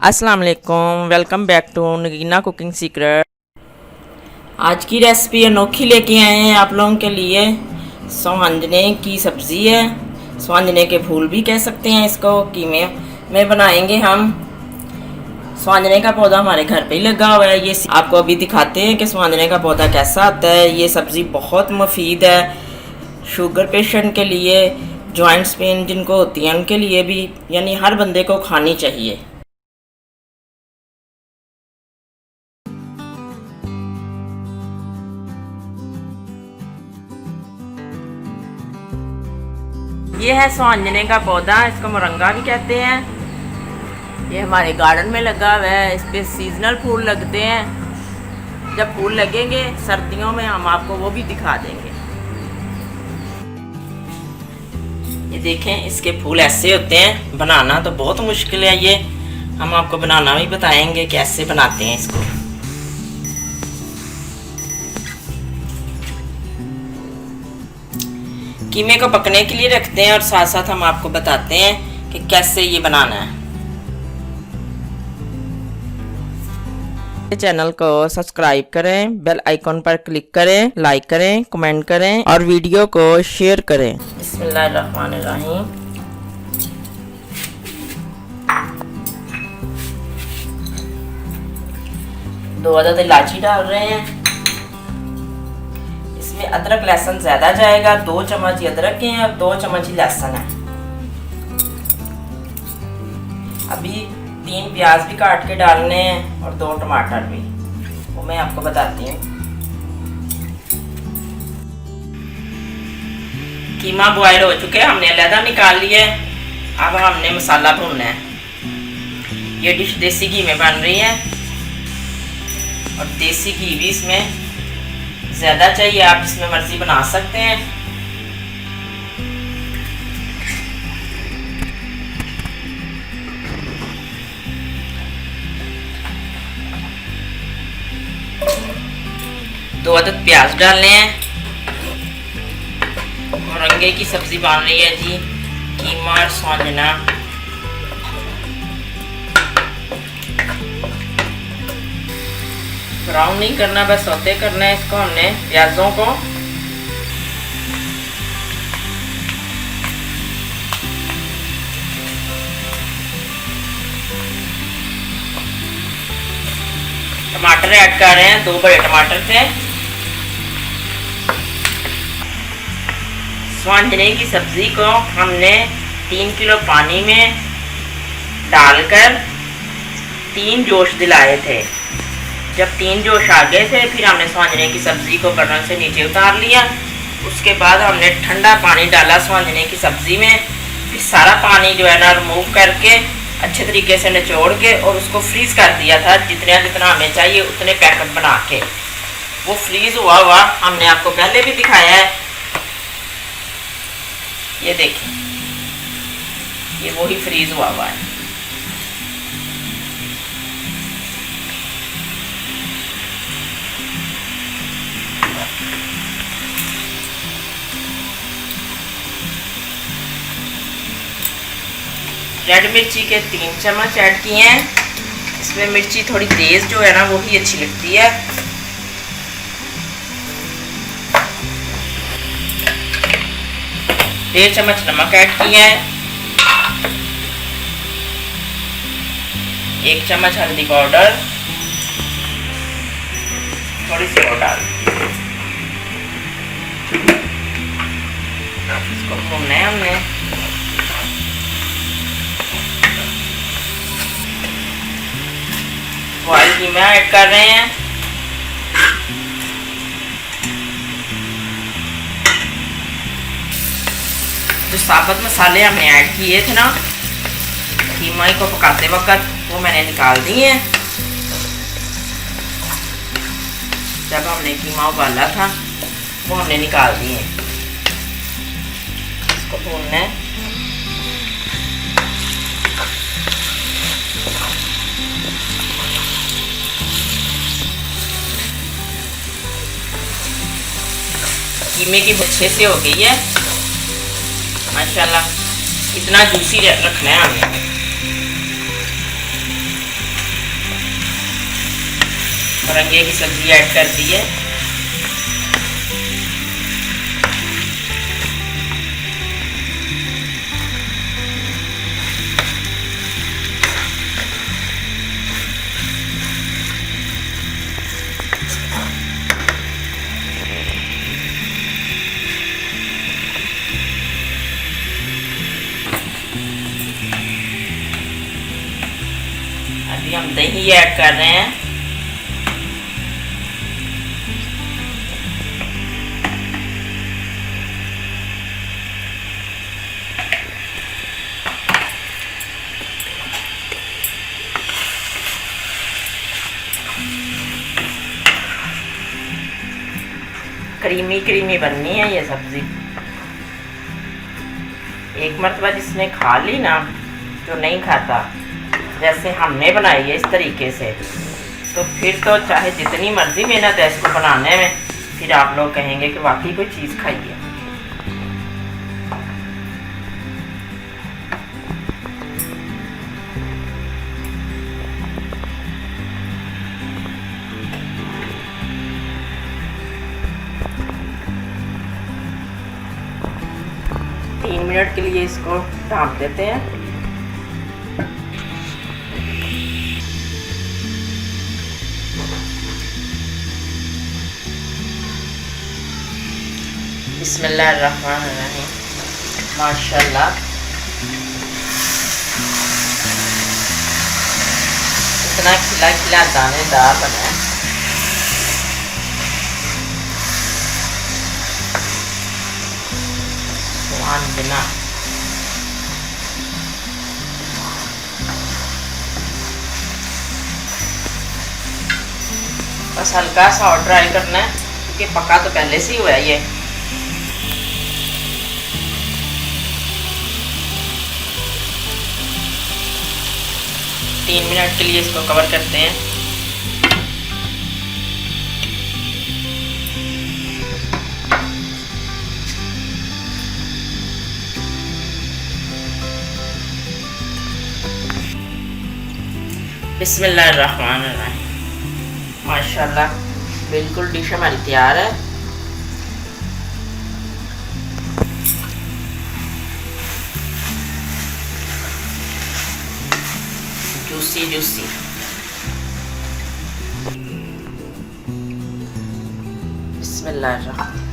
अस्सलाम वालेकुम, welcome back to Nagina cooking secret. आज की रेसिपी अनोखी लेके आए हैं आप लोगों के लिए। स्वांजने की सब्ज़ी है, स्वांजने के फूल भी कह सकते हैं इसको। कीमे में बनाएंगे हम। स्वांजने का पौधा हमारे घर पे ही लगा हुआ है। ये आपको अभी दिखाते हैं कि स्वांजने का पौधा कैसा आता है। ये सब्ज़ी बहुत मुफीद है शुगर पेशेंट के लिए, जॉइंट्स पेन जिनको होती है उनके लिए भी, यानी हर बंदे को खानी चाहिए। ये है स्वांजने का पौधा, इसको मोरंगा भी कहते हैं। ये हमारे गार्डन में लगा हुआ है। इस पे सीजनल फूल लगते हैं। जब फूल लगेंगे सर्दियों में हम आपको वो भी दिखा देंगे। ये देखें, इसके फूल ऐसे होते हैं। बनाना तो बहुत मुश्किल है। ये हम आपको बनाना भी बताएंगे कैसे बनाते हैं इसको। कीमे को पकने के लिए रखते हैं और साथ साथ हम आपको बताते हैं कि कैसे ये बनाना है। चैनल को सब्सक्राइब करें, बेल आइकॉन पर क्लिक करें, लाइक करें, कमेंट करें और वीडियो को शेयर करें। बिस्मिल्लाहिर्रहमानिर्रहीम। दो अदद इलायची डाल रहे हैं। इसमें अदरक लहसुन ज्यादा जाएगा। 2 चम्मच अदरक के हैं और 2 चम्मच लहसुन है। अभी 3 प्याज भी काट के डालने हैं और 2 टमाटर भी, वो मैं आपको बताती हूँ। कीमा बॉयल हो चुके हैं, हमने अलहदा निकाल लिया है। अब हमने मसाला भूनना है। ये डिश देसी घी में बन रही है और देसी घी भी इसमें ज़्यादा चाहिए। आप जिसमें मर्जी बना सकते हैं। दो अदद प्याज डालने हैं। मोरंगे की सब्जी बन रही है जी, कीमा और स्वांजना। ब्राउन नहीं करना, बस सौते करना है इसको हमने, प्याजों को। टमाटर ऐड कर रहे हैं, 2 बड़े टमाटर थे। स्वांजने की सब्जी को हमने 3 किलो पानी में डालकर 3 जोश दिलाए थे। जब 3 जोश आ गए थे, फिर हमने स्वांजने की सब्ज़ी को बर्तन से नीचे उतार लिया। उसके बाद हमने ठंडा पानी डाला स्वांजने की सब्ज़ी में। फिर सारा पानी जो है ना रिमूव करके अच्छे तरीके से निचोड़ के और उसको फ्रीज़ कर दिया था। जितना हमें चाहिए उतने पैकेट बना के वो फ्रीज़ हुआ हमने आपको पहले भी दिखाया है। ये देखिए, ये वही फ्रीज़ हुआ है। रेड मिर्ची के 3 चम्मच ऐड किए हैं। इसमें मिर्ची थोड़ी तेज़ जो है ना वो ही अच्छी लगती है। डेढ़ चम्मच नमक ऐड किया है। 1 चम्मच हल्दी पाउडर, थोड़ी सी और डाल। इसको भूनना है हमने। बॉयल कीमा ऐड कर रहे हैं। जो साबुत मसाले हमने ऐड किए थे ना कीमा को पकाते वक्त, वो मैंने निकाल दिए हैं। जब हमने कीमा उबाला था वो हमने निकाल दिए। इसको भूनना है। कीमे की अच्छे से हो गई है माशाल्लाह। इतना जूसी रखना है हमें। मरंगे की सब्जी ऐड कर दी है। अभी हम दही ऐड कर रहे हैं। क्रीमी क्रीमी बननी है ये सब्ज़ी। एक मरतबा जिसने खा ली ना, जो नहीं खाता, जैसे हमने बनाई है इस तरीके से, तो फिर तो चाहे जितनी मर्ज़ी मेहनत है इसको बनाने में, फिर आप लोग कहेंगे कि वाकई कोई चीज़ खाई है। तीन मिनट के लिए इसको ढाँप देते हैं। बिस्मिल्लाहिर्रहमानिर्रहीम। माशाल्लाह, इतना खिला खिला दानेदार बना है। बिना बस हल्का सा और ड्राई करना है, क्योंकि पका तो पहले से ही हुआ है ये। तीन मिनट के लिए इसको कवर करते हैं। बिस्मिल्लाहिर्रहमानिर्रहीम। माशाल्लाह, बिल्कुल डिश हमारी तैयार है। Juicy juicy. बिस्मिल्लाहिर्रहमानिर्रहीम।